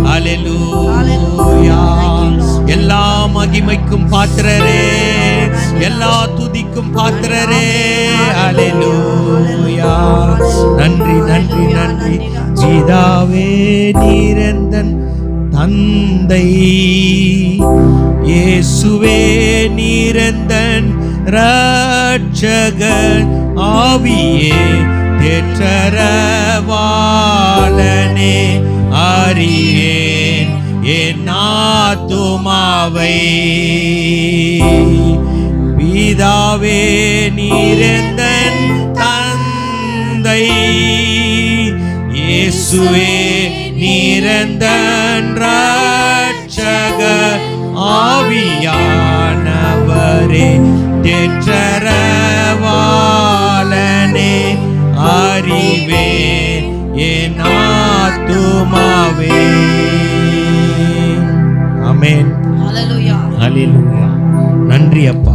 அல்லேலூயா. எல்லா மகிமைக்கும் பாத்திரரே, எல்லா துதிக்கும் பாத்திரரே. அல்லேலூயா. நன்றி நன்றி நன்றி. பிதாவே நீரந்தன் தந்தை, இயேசுவே நீரந்தன் ரட்சகர், ஆவியே தேற்றரவாளனே, அறியேன் என் ஆத்துமாவை. பிதாவே நீரந்தன் தந்தை, இயேசுவே நீரந்தன் ரட்சகர், ஆவியானவரே தேற்றரவாளனே, அறிவேன் என் ஆத்துமாவே. ஆமென். ஹல்லேலூயா. ஹல்லேலூயா. நன்றி அப்பா.